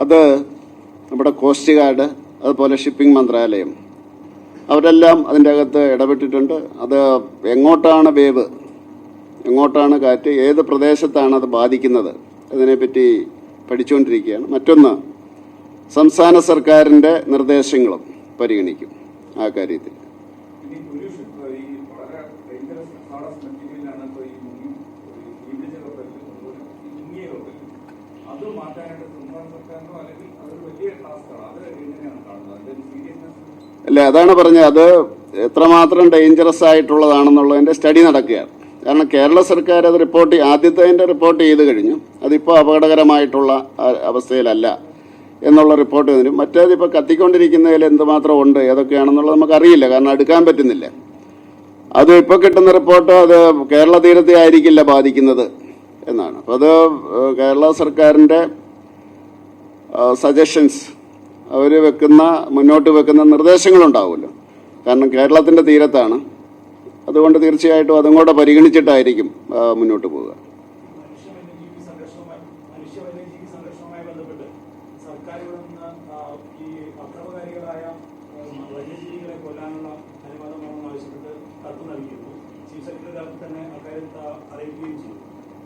അത് നമ്മുടെ coast guard, അതുപോലെ ഷിപ്പിംഗ് മന്ത്രാലയം, അവരെല്ലാം അതിൻ്റെ അകത്ത് ഇടപെട്ടിട്ടുണ്ട്. അത് എങ്ങോട്ടാണ് വേവ്, എങ്ങോട്ടാണ് കാറ്റ്, ഏത് പ്രദേശത്താണ് അത് ബാധിക്കുന്നത്, അതിനെപ്പറ്റി പഠിച്ചുകൊണ്ടിരിക്കുകയാണ്. മറ്റൊന്ന്, സംസ്ഥാന സർക്കാരിൻ്റെ നിർദ്ദേശങ്ങളും പരിഗണിക്കും ആ കാര്യത്തിൽ. അല്ല, അതാണ് പറഞ്ഞത്, അത് എത്രമാത്രം ഡേഞ്ചറസ് ആയിട്ടുള്ളതാണെന്നുള്ളതിൻ്റെ സ്റ്റഡി നടക്കുകയാണ്. കാരണം കേരള സർക്കാർ അത് ആദ്യത്തെ റിപ്പോർട്ട് ചെയ്ത് കഴിഞ്ഞു. അതിപ്പോൾ അപകടകരമായിട്ടുള്ള അവസ്ഥയിലല്ല എന്നുള്ള റിപ്പോർട്ട് വരും. മറ്റേതിപ്പോൾ കത്തിക്കൊണ്ടിരിക്കുന്നതിൽ എന്തുമാത്രം ഉണ്ട്, ഏതൊക്കെയാണെന്നുള്ളത് നമുക്കറിയില്ല, കാരണം എടുക്കാൻ പറ്റുന്നില്ല. അത് ഇപ്പോൾ കിട്ടുന്ന റിപ്പോർട്ട് അത് കേരള തീരത്തെ ആയിരിക്കില്ല ബാധിക്കുന്നത് എന്നാണ്. അപ്പോൾ അത് കേരള സർക്കാരിൻ്റെ സജഷൻസ്, അവർ മുന്നോട്ട് വെക്കുന്ന നിർദ്ദേശങ്ങളുണ്ടാവുമല്ലോ. കാരണം കേരളത്തിൻ്റെ തീരത്താണ്, അതുകൊണ്ട് തീർച്ചയായിട്ടും അതും കൂടെ പരിഗണിച്ചിട്ടായിരിക്കും മുന്നോട്ട് പോവുക.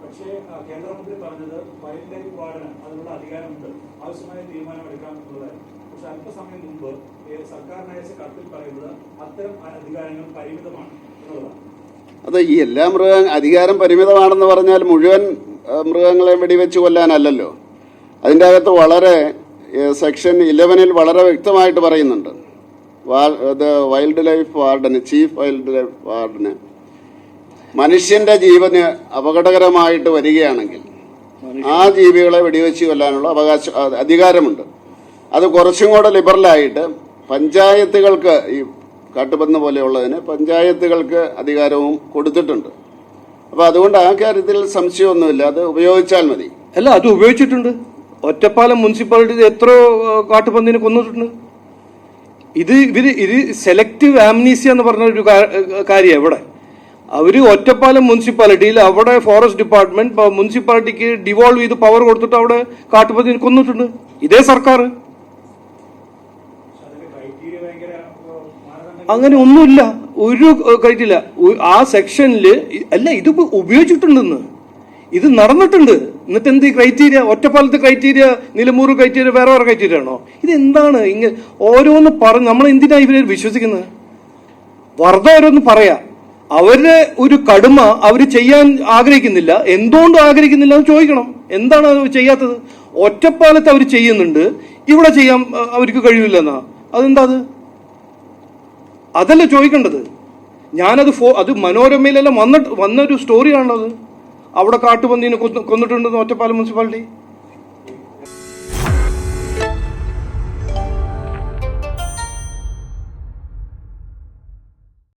പക്ഷേ കേന്ദ്രമന്ത്രി പറഞ്ഞത് വൈൽഡ് ലൈഫ് വാർഡന് അതിനുള്ള അധികാരമുണ്ട്, ആവശ്യമായ തീരുമാനമെടുക്കാം എന്നുള്ളതായിരുന്നു. പക്ഷെ അല്പസമയം മുമ്പ് സർക്കാരിന് അയച്ച കത്തിൽ പറയുന്നത് അത്തരം അധികാരങ്ങൾ പരിമിതമാണ് എന്നുള്ളതാണ്. അത് ഈ എല്ലാ അധികാരം പരിമിതമാണെന്ന് പറഞ്ഞാൽ മുഴുവൻ മൃഗങ്ങളെ വെടിവെച്ച് കൊല്ലാനല്ലല്ലോ. അതിൻ്റെ അകത്ത് വളരെ സെക്ഷൻ 11 വളരെ വ്യക്തമായിട്ട് പറയുന്നുണ്ട്. വൈൽഡ് ലൈഫ് വാർഡന്, ചീഫ് വൈൽഡ് ലൈഫ് വാർഡന് മനുഷ്യന്റെ ജീവന് അപകടകരമായിട്ട് വരികയാണെങ്കിൽ ആ ജീവികളെ വെടിവെച്ച് കൊല്ലാനുള്ള അധികാരമുണ്ട്. അത് കുറച്ചും കൂടെ ലിബറലായിട്ട് പഞ്ചായത്തുകൾക്ക്, ഈ കാട്ടുപന്ന് പോലെയുള്ളതിന് പഞ്ചായത്തുകൾക്ക് അധികാരവും കൊടുത്തിട്ടുണ്ട്. അപ്പോൾ അതുകൊണ്ട് ആ കാര്യത്തിൽ സംശയമൊന്നുമില്ല, അത് ഉപയോഗിച്ചാൽ മതി. അല്ല, അത് ഉപയോഗിച്ചിട്ടുണ്ട്. ഒറ്റപ്പാലം മുനിസിപ്പാലിറ്റി എത്ര കാട്ടുപന്നിനെ കൊന്നിട്ടുണ്ട്. ഇത് സെലക്റ്റീവ് ആംനീസിയ എന്ന് പറഞ്ഞ ഒരു കാര്യം. എവിടെ അവര് ഒറ്റപ്പാലം മുനിസിപ്പാലിറ്റിയിൽ അവിടെ ഫോറസ്റ്റ് ഡിപ്പാർട്ട്മെന്റ് മുനിസിപ്പാലിറ്റിക്ക് ഡിവോൾവ് ചെയ്ത് പവർ കൊടുത്തിട്ട് അവിടെ കാട്ടുപന്നിനെ കൊന്നിട്ടുണ്ട് ഇതേ സർക്കാർ. അങ്ങനെ ഒന്നുമില്ല, ഒരു ക്രൈറ്റീരിയ ആ സെക്ഷനില്. അല്ല, ഇത് ഉപയോഗിച്ചിട്ടുണ്ടെന്ന്, ഇത് നടന്നിട്ടുണ്ട്. എന്നിട്ട് എന്ത് ക്രൈറ്റീരിയ? ഒറ്റപ്പാലത്തെ ക്രൈറ്റീരിയ, നിലമ്പൂർ ക്രൈറ്റീരിയ വേറെ ക്രൈറ്റീരിയ ആണോ? ഇതെന്താണ് ഇങ്ങനെ ഓരോന്ന് പറഞ്ഞ് നമ്മൾ എന്തിനാ ഇവരെ വിശ്വസിക്കുന്നത്? വെറുതെ ഓരോന്ന് പറയാ. അവരുടെ ഒരു കടുമ അവർ ചെയ്യാൻ ആഗ്രഹിക്കുന്നില്ല. എന്തുകൊണ്ട് ആഗ്രഹിക്കുന്നില്ല എന്ന് ചോദിക്കണം. എന്താണ് അത് ചെയ്യാത്തത്? ഒറ്റപ്പാലത്ത് അവർ ചെയ്യുന്നുണ്ട്, ഇവിടെ ചെയ്യാൻ അവർക്ക് കഴിയില്ലെന്നാ. അതെന്താ? അതല്ല ചോദിക്കേണ്ടത്. ഞാനത് അത് മനോരമയിലെല്ലാം വന്നൊരു സ്റ്റോറിയാണത്. അവിടെ കാട്ടുപന്നീനെ കൊന്നിട്ടുണ്ടെന്ന് ഒറ്റപ്പാലം മുനിസിപ്പാലിറ്റി.